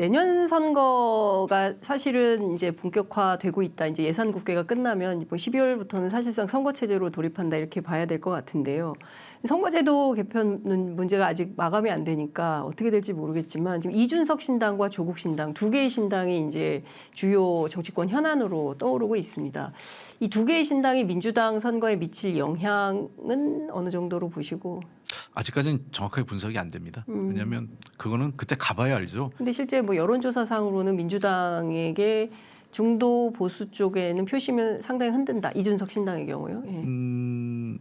내년 선거가 사실은 이제 본격화되고 있다. 이제 예산 국회가 끝나면 뭐 12월부터는 사실상 선거 체제로 돌입한다 이렇게 봐야 될 것 같은데요. 선거제도 개편은 문제가 아직 마감이 안 되니까 어떻게 될지 모르겠지만 지금 이준석 신당과 조국 신당 두 개의 신당이 이제 주요 정치권 현안으로 떠오르고 있습니다. 이 두 개의 신당이 민주당 선거에 미칠 영향은 어느 정도로 보시고? 아직까지는 정확하게 분석이 안 됩니다. 왜냐하면 그거는 그때 가봐야 알죠. 근데 실제 뭐 여론조사상으로는 민주당에게 중도 보수 쪽에는 표심을 상당히 흔든다. 이준석 신당의 경우요. 예.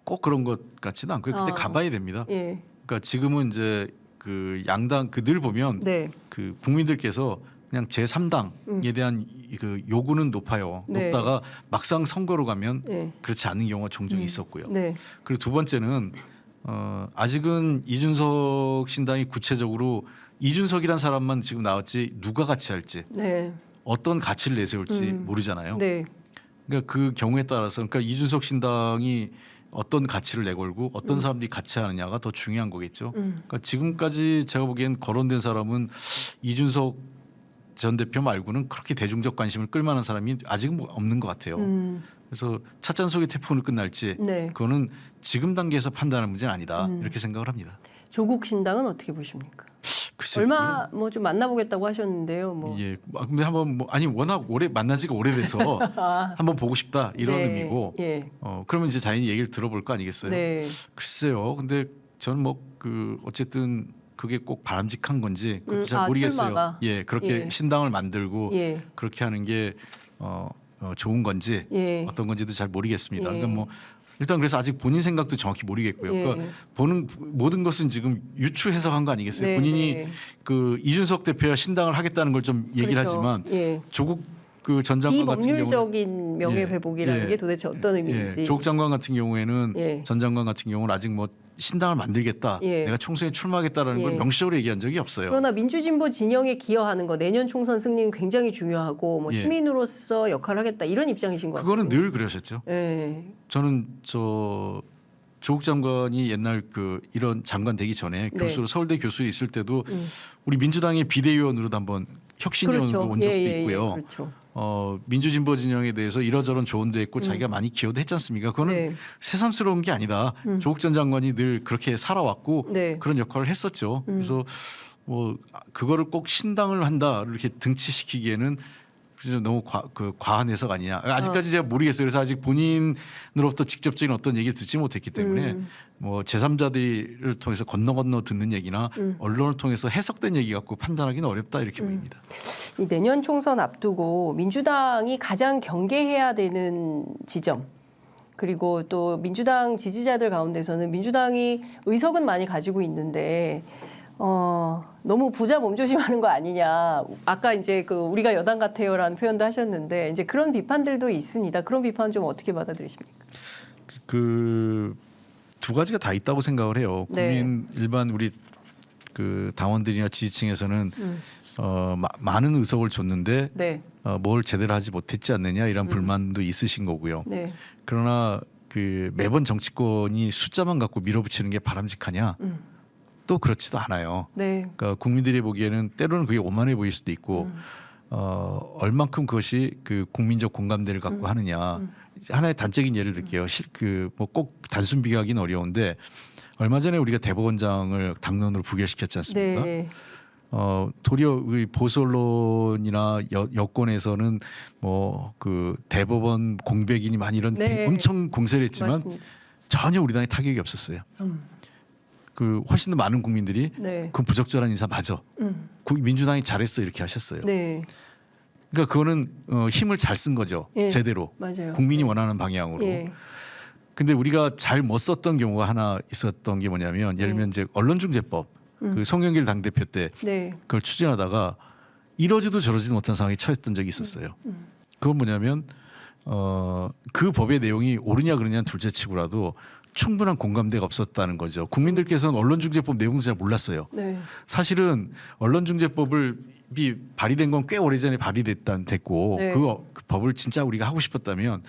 꼭 그런 것 같지는 않고요. 그때 가봐야 됩니다. 예. 그러니까 지금은 이제 그 양당 늘 보면 네. 그 국민들께서 그냥 제3당에 대한 그 요구는 높아요. 네. 높다가 막상 선거로 가면 네. 그렇지 않은 경우가 종종 있었고요. 네. 그리고 두 번째는 아직은 이준석 신당이 구체적으로 이준석이란 사람만 지금 나왔지 누가 같이 할지 네. 어떤 가치를 내세울지 모르잖아요. 네. 그러니까 그 경우에 따라서 그러니까 이준석 신당이 어떤 가치를 내걸고 어떤 사람들이 같이 하느냐가 더 중요한 거겠죠. 그러니까 지금까지 제가 보기엔 거론된 사람은 이준석 전 대표 말고는 그렇게 대중적 관심을 끌만한 사람이 아직은 뭐 없는 것 같아요. 그래서 찻잔 속의 태풍으로 끝날지 네. 그거는 지금 단계에서 판단할 문제는 아니다 이렇게 생각을 합니다. 조국 신당은 어떻게 보십니까? 글쎄요. 얼마 뭐 좀 만나보겠다고 하셨는데요. 뭐. 예, 근데 한번 뭐 아니 워낙 오래 만난 지가 오래돼서 한번 보고 싶다 이런 네. 의미고. 예. 그러면 이제 당연히 얘기를 들어볼 거 아니겠어요. 네. 글쎄요. 근데 저는 뭐 그 어쨌든 그게 꼭 바람직한 건지 그것도 잘 모르겠어요. 출마가. 예, 그렇게 예. 신당을 만들고 예. 그렇게 하는 게 좋은 건지 예. 어떤 건지도 잘 모르겠습니다. 예. 그러니까 뭐 일단 그래서 아직 본인 생각도 정확히 모르겠고요. 예. 그러니까 보는 모든 것은 지금 유추 해석한 거 아니겠어요. 네. 본인이 그 이준석 대표와 신당을 하겠다는 걸 좀 얘기를 그렇죠. 하지만 예. 조국 그 전 장관 같은 경우는 비법률적인 명예회복이라는 예. 게 도대체 어떤 의미인지. 조국 장관 같은 경우에는 예. 전 장관 같은 경우는 아직 뭐 신당을 만들겠다, 예. 내가 총선에 출마하겠다라는 걸 예. 명시적으로 얘기한 적이 없어요. 그러나 민주진보 진영에 기여하는 거 내년 총선 승리는 굉장히 중요하고 뭐 예. 시민으로서 역할을 하겠다 이런 입장이신 것 같아요. 그거는 늘 그러셨죠. 예. 저는 조국 장관이 옛날 그 이런 장관 되기 전에 네. 교수로 서울대 교수에 있을 때도 우리 민주당의 비대위원으로도 한번 혁신위원으로 그렇죠. 온 적도 예. 있고요. 그렇죠. 민주진보 진영에 대해서 이러저런 조언도 했고 자기가 많이 기여도 했지 않습니까? 그거는 네. 새삼스러운 게 아니다. 조국 전 장관이 늘 그렇게 살아왔고 네. 그런 역할을 했었죠. 그래서 뭐 그거를 꼭 신당을 한다 이렇게 등치시키기에는 그래서 너무 과한 해석 아니냐. 아직까지 제가 모르겠어요. 그래서 아직 본인으로부터 직접적인 어떤 얘기를 듣지 못했기 때문에 뭐 제3자들을 통해서 건너 듣는 얘기나 언론을 통해서 해석된 얘기 갖고 판단하기는 어렵다 이렇게 보입니다. 이 내년 총선 앞두고 민주당이 가장 경계해야 되는 지점 그리고 또 민주당 지지자들 가운데서는 민주당이 의석은 많이 가지고 있는데 너무 부자 몸조심하는 거 아니냐. 아까 이제 그 우리가 여당 같아요라는 표현도 하셨는데 이제 그런 비판들도 있습니다. 그런 비판 좀 어떻게 받아들이십니까? 그 두 가지가 다 있다고 생각을 해요. 네. 국민 일반 우리 그 당원들이나 지지층에서는 많은 의석을 줬는데 네. 뭘 제대로 하지 못했지 않느냐 이런 불만도 있으신 거고요. 네. 그러나 그 매번 정치권이 숫자만 갖고 밀어붙이는 게 바람직하냐? 또 그렇지도 않아요. 네. 그러니까 국민들이 보기에는 때로는 그게 오만해 보일 수도 있고 얼만큼 그것이 그 국민적 공감대를 갖고 하느냐. 하나의 단적인 예를 들게요. 그 뭐 꼭 단순 비교하기는 어려운데 얼마 전에 우리가 대법원장을 당론으로 부결시켰지 않습니까? 네. 도리어 보수 언론이나 여권에서는 뭐 그 대법원 공백이니 많이 이런 네. 엄청 공세를 했지만 맞습니다. 전혀 우리 당에 타격이 없었어요. 그 훨씬 더 많은 국민들이 네. 그 부적절한 인사 맞아. 민주당이 잘했어 이렇게 하셨어요. 네. 그러니까 그거는 힘을 잘 쓴 거죠. 예. 제대로 맞아요. 국민이 원하는 방향으로. 예. 근데 우리가 잘 못 썼던 경우가 하나 있었던 게 뭐냐면 예를 들면 이제 언론중재법 그 송영길 당대표 때 네. 그걸 추진하다가 이러지도 저러지도 못한 상황에 처했던 적이 있었어요. 그건 뭐냐면 그 법의 내용이 옳으냐 그러냐는 둘째치고라도 충분한 공감대가 없었다는 거죠. 국민들께서는 언론중재법 내용도 잘 몰랐어요. 네. 사실은 언론중재법이 발의된 건 꽤 오래전에 됐고 네. 그 법을 진짜 우리가 하고 싶었다면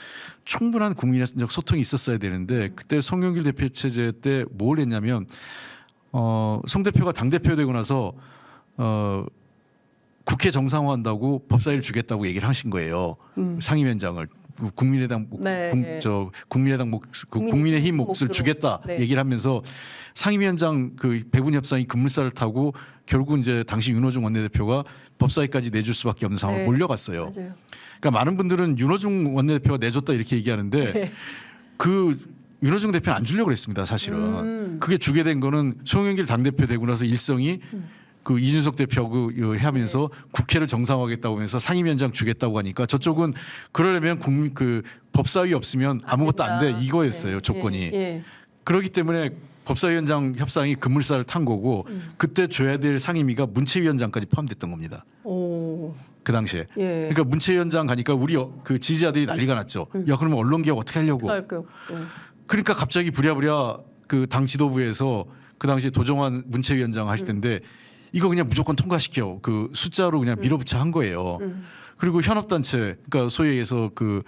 충분한 국민적 소통이 있었어야 되는데 그때 송영길 대표 체제 때 뭘 했냐면 송 대표가 당대표 되고 나서 국회 정상화한다고 법사위를 주겠다고 얘기를 하신 거예요. 상임위원장을 국민의당 네. 국민의힘 몫을 몫으로. 주겠다 네. 얘기를 하면서 상임위원장 그 배분 협상이 급물살을 타고 결국 이제 당시 윤호중 원내대표가 법사위까지 내줄 수밖에 없는 상황으로 네. 몰려갔어요. 맞아요. 그러니까 많은 분들은 윤호중 원내대표가 내줬다 이렇게 얘기하는데 네. 그 윤호중 대표는 안 주려고 그랬습니다. 사실은 그게 주게 된 거는 송영길 당대표 되고 나서 일성이 그 이준석 대표하고 하면서 네. 국회를 정상화하겠다고 하면서 상임위원장 주겠다고 하니까 저쪽은 그러려면 그 법사위 없으면 아무것도 안 돼 된다. 이거였어요. 네. 조건이. 예. 그렇기 때문에 법사위원장 협상이 급물살을 탄 거고 그때 줘야 될 상임위가 문체위원장까지 포함됐던 겁니다. 오. 그 당시에. 예. 그러니까 문체위원장 가니까 우리 그 지지자들이 난리가 났죠. 야 그러면 언론개혁 어떻게 하려고. 할까요? 예. 그러니까 갑자기 부랴부랴 그 당 지도부에서 그 당시 도정환 문체위원장 하실 텐데 이거 그냥 무조건 통과시켜 그 숫자로 그냥 밀어붙여 한 거예요. 그리고 현업단체 그러니까 소위 얘기해서 그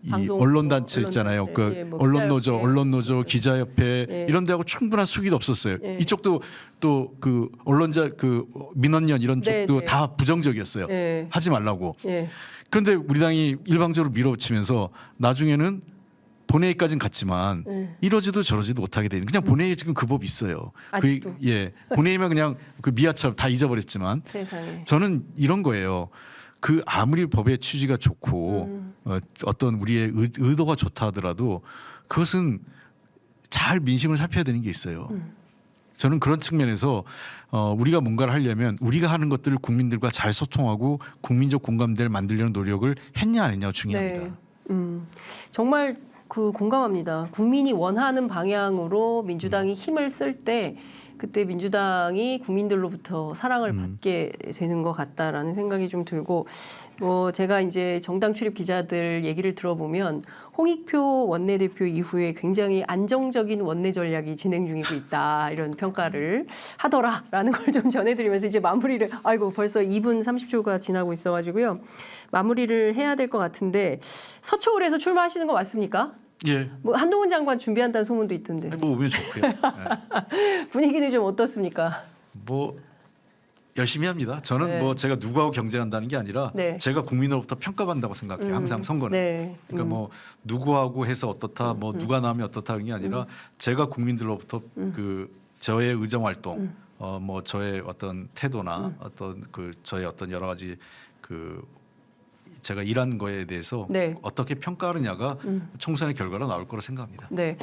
이 방송, 언론단체 언론단체, 있잖아요. 그 예, 뭐 언론노조, 기자협회. 언론노조, 기자협회 예. 이런 데하고 충분한 수기도 없었어요. 예. 이쪽도 또 그 언론자 그 민원연 이런 네, 쪽도 네. 다 부정적이었어요. 예. 하지 말라고. 예. 그런데 우리 당이 일방적으로 밀어붙이면서 나중에는 본회의까지는 갔지만 예. 이러지도 저러지도 못하게 되는 그냥 본회의 지금 그 법 있어요. 아직도. 예 본회의만 그냥 그 미아처럼 다 잊어버렸지만 세상에. 저는 이런 거예요. 그 아무리 법의 취지가 좋고 어떤 우리의 의도가 좋다 하더라도 그것은 잘 민심을 살펴야 되는 게 있어요. 저는 그런 측면에서 우리가 뭔가를 하려면 우리가 하는 것들을 국민들과 잘 소통하고 국민적 공감대를 만들려는 노력을 했냐 안 했냐가 중요합니다. 네. 정말 그 공감합니다. 국민이 원하는 방향으로 민주당이 힘을 쓸 때 그때 민주당이 국민들로부터 사랑을 받게 되는 것 같다라는 생각이 좀 들고 뭐 제가 이제 정당 출입 기자들 얘기를 들어보면 홍익표 원내대표 이후에 굉장히 안정적인 원내 전략이 진행 중이고 있다 이런 평가를 하더라라는 걸 좀 전해드리면서 이제 마무리를 아이고 벌써 2분 30초가 지나고 있어가지고요 마무리를 해야 될 것 같은데 서초울에서 출마하시는 거 맞습니까? 예. 뭐 한동훈 장관 준비한다는 소문도 있던데 뭐 오면 좋고요. 예. 분위기는 좀 어떻습니까? 뭐 열심히 합니다. 저는 네. 뭐 제가 누구하고 경쟁한다는 게 아니라 네. 제가 국민으로부터 평가받는다고 생각해요. 항상 선거는. 네. 그러니까 뭐 누구하고 해서 어떻다, 뭐 누가 나오면 어떻다 하는 게 아니라 제가 국민들로부터 그 저의 의정 활동, 뭐 저의 어떤 태도나 어떤 그 저의 어떤 여러 가지 그 제가 일한 거에 대해서 네. 어떻게 평가하느냐가 총선의 결과로 나올 거라 생각합니다. 네.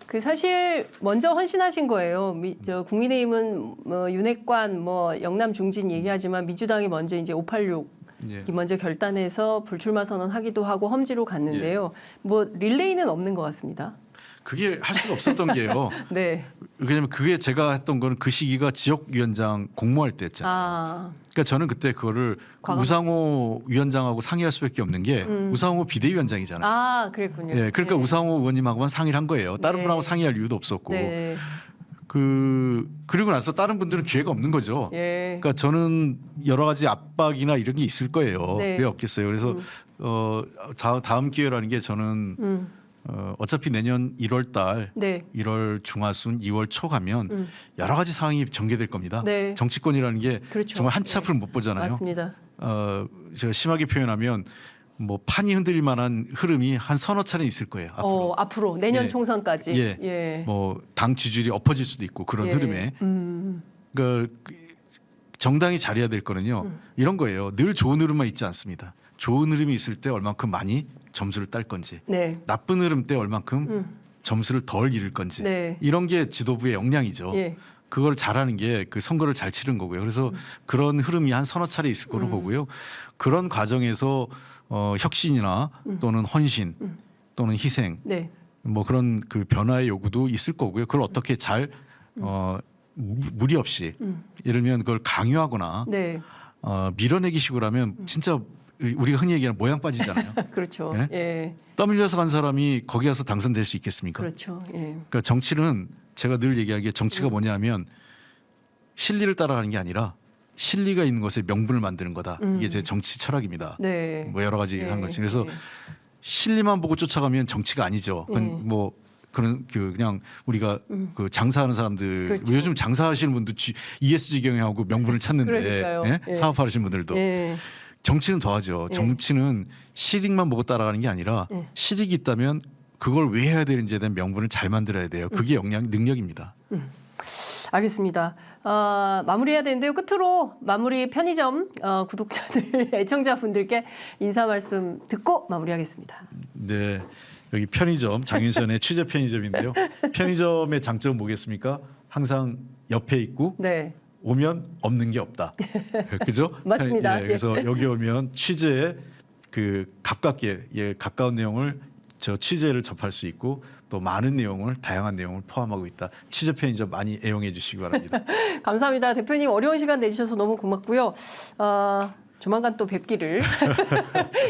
그 사실 먼저 헌신하신 거예요. 저 국민의힘은 뭐 윤핵관 뭐 영남 중진 얘기하지만 민주당이 먼저 이제 586 예. 이 먼저 결단해서 불출마 선언하기도 하고 험지로 갔는데요. 예. 뭐 릴레이는 없는 것 같습니다. 그게 할 수가 없었던 게요. 네. 왜냐면 그게 제가 했던 거는 그 시기가 지역위원장 공모할 때였잖아요. 아, 그러니까 저는 그때 그거를 과감- 우상호 위원장하고 상의할 수밖에 없는 게 우상호 비대위원장이잖아요. 아 그랬군요. 예, 그러니까 네. 우상호 의원님하고만 상의를 한 거예요. 다른 네. 분하고 상의할 이유도 없었고. 네. 그리고 나서 다른 분들은 기회가 없는 거죠. 예. 그러니까 저는 여러 가지 압박이나 이런 게 있을 거예요. 네. 왜 없겠어요. 그래서 다음 기회라는 게 저는 어차피 내년 1월 달 네. 1월 중하순 2월 초 가면 여러 가지 상황이 전개될 겁니다. 네. 정치권이라는 게 그렇죠. 정말 한치 네. 앞을 못 보잖아요. 맞습니다. 제가 심하게 표현하면 뭐 판이 흔들릴 만한 흐름이 한 서너 차례 있을 거예요. 앞으로. 앞으로 내년 예. 총선까지. 예. 예. 뭐 당 지지율이 엎어질 수도 있고 그런 예. 흐름에. 그러니까 정당이 잘해야 될 거는요. 이런 거예요. 늘 좋은 흐름만 있지 않습니다. 좋은 흐름이 있을 때 얼만큼 많이 점수를 딸 건지, 네. 나쁜 흐름 때 얼만큼 점수를 덜 잃을 건지, 네. 이런 게 지도부의 역량이죠. 예. 그걸 잘하는 게 그 선거를 잘 치른 거고요. 그래서 그런 흐름이 한 서너 차례 있을 거로 보고요. 그런 과정에서 혁신이나 또는 헌신 또는 희생 네. 뭐 그런 그 변화의 요구도 있을 거고요. 그걸 어떻게 잘 무리 없이 예를 들면 그걸 강요하거나 네. 밀어내기 식으로 하면 진짜 우리가 흔히 얘기하는 모양 빠지잖아요. 그렇죠. 예? 예. 떠밀려서 간 사람이 거기 가서 당선될 수 있겠습니까? 그렇죠. 예. 그러니까 정치는 제가 늘 얘기하는 게 정치가 뭐냐면 실리를 따라가는 게 아니라 실리가 있는 것에 명분을 만드는 거다. 이게 제 정치 철학입니다. 네. 뭐 여러 가지 네. 하는 거죠. 그래서 네. 실리만 보고 쫓아가면 정치가 아니죠. 그건 네. 뭐 그냥 우리가 그 장사하는 사람들 그렇죠. 요즘 장사하시는 분도 ESG 경영하고 명분을 찾는데 그러니까요. 예? 예. 사업하시는 분들도 예. 정치는 더하죠. 예. 정치는 실익만 보고 따라가는 게 아니라 예. 실익이 있다면 그걸 왜 해야 되는지에 대한 명분을 잘 만들어야 돼요. 그게 능력입니다. 알겠습니다. 마무리해야 되는데요. 끝으로 마무리 편의점 구독자들, 애청자분들께 인사 말씀 듣고 마무리하겠습니다. 네, 여기 편의점 장윤선의 취재 편의점인데요. 편의점의 장점은 뭐겠습니까? 항상 옆에 있고 네. 오면 없는 게 없다. 그죠? 맞습니다. 예, 그래서 여기 오면 취재에 그 가까운 내용을 취재를 접할 수 있고 또 많은 내용을 다양한 내용을 포함하고 있다. 취재 편의점 많이 애용해 주시기 바랍니다. 감사합니다. 대표님 어려운 시간 내주셔서 너무 고맙고요. 조만간 또 뵙기를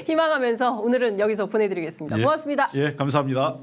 희망하면서 오늘은 여기서 보내드리겠습니다. 예. 고맙습니다. 예, 감사합니다.